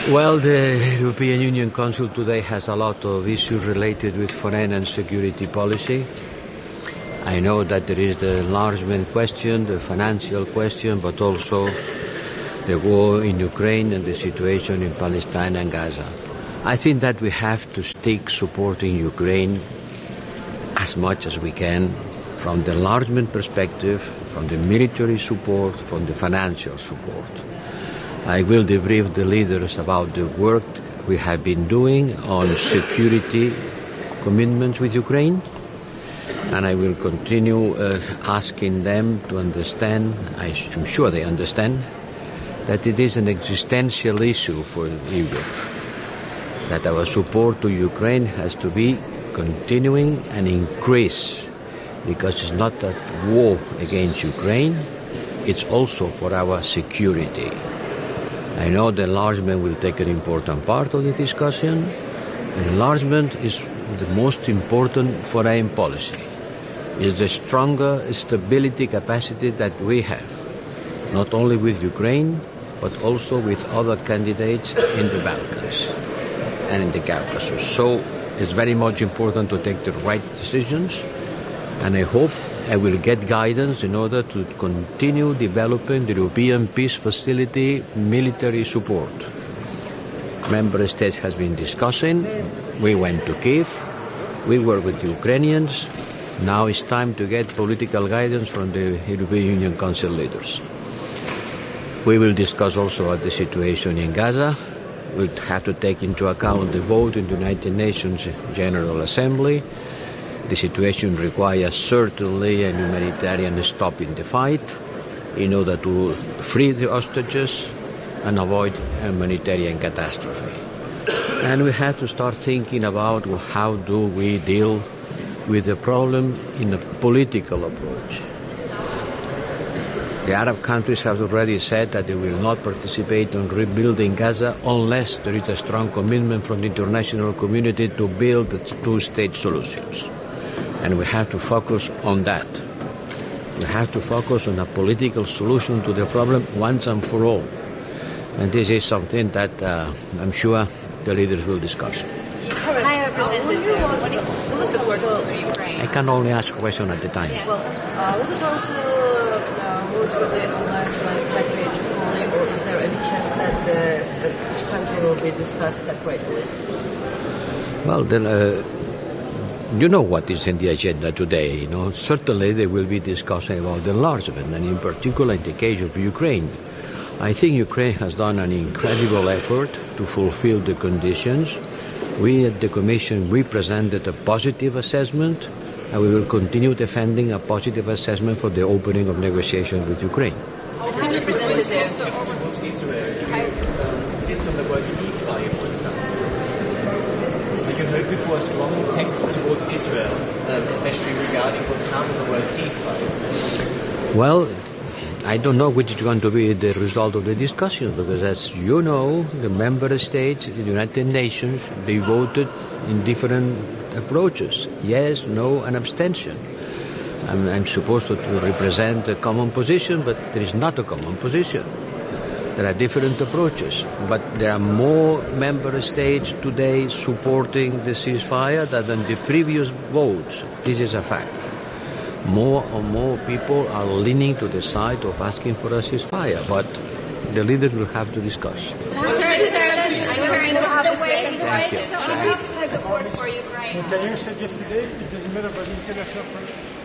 Well, the European Union Council today has a lot of issues related with foreign and security policy. I know that there is the enlargement question, the financial question, but also the war in Ukraine and the situation in Palestine and Gaza. I think that we have to stick supporting Ukraine as much as we can from the enlargement perspective, from the military support, from the financial support. I will debrief the leaders about the work we have been doing on security commitments with Ukraine, and I will continue asking them to understand, I'm sure they understand, that it is an existential issue for Europe, that our support to Ukraine has to be continuing and increase, because it's not a war against Ukraine, it's also for our security. I know the enlargement will take an important part of the discussion. Enlargement is the most important foreign policy. It's the stronger stability capacity that we have, not only with Ukraine, but also with other candidates in the Balkans and in the Caucasus. So it's very much important to take the right decisions, and I hope I will get guidance in order to continue developing the European Peace Facility military support. Member States has been discussing. We went to Kyiv. We work with the Ukrainians. Now it's time to get political guidance from the European Union Council leaders. We will discuss also about the situation in Gaza. We'll have to take into account the vote in the United Nations General Assembly. The situation requires certainly a humanitarian stop in the fight in order to free the hostages and avoid a humanitarian catastrophe. And we have to start thinking about how do we deal with the problem in a political approach. The Arab countries have already said that they will not participate in rebuilding Gaza unless there is a strong commitment from the international community to build the two-state solutions. And we have to focus on that. We have to focus on a political solution to the problem once and for all. And this is something that I'm sure the leaders will discuss. High Representative, what is the support for Ukraine? I can only ask a question at a time. Yeah. Will the Council vote for the enlargement package only, or is there any chance that each country will be discussed separately? Well, then, you know what is in the agenda today. Certainly they will be discussing about the enlargement, and in particular in the case of Ukraine. I think Ukraine has done an incredible effort to fulfill the conditions. We at the Commission, we presented a positive assessment, and we will continue defending a positive assessment for the opening of negotiations with Ukraine. High Representative, towards Israel, insist on the word ceasefire, for example. You hoping for a strong text towards Israel, especially regarding, for example, the word ceasefire? Well, I don't know which is going to be the result of the discussion, because as you know, the member states, the United Nations, they voted in different approaches. Yes, no, and abstention. I'm supposed to represent a common position, but there is not a common position. There are different approaches, but there are more member states today supporting the ceasefire than in the previous votes. This is a fact. More and more people are leaning to the side of asking for a ceasefire, but the leaders will have to discuss. Thank you. Support for Ukraine. Montenegro said yesterday it doesn't matter about international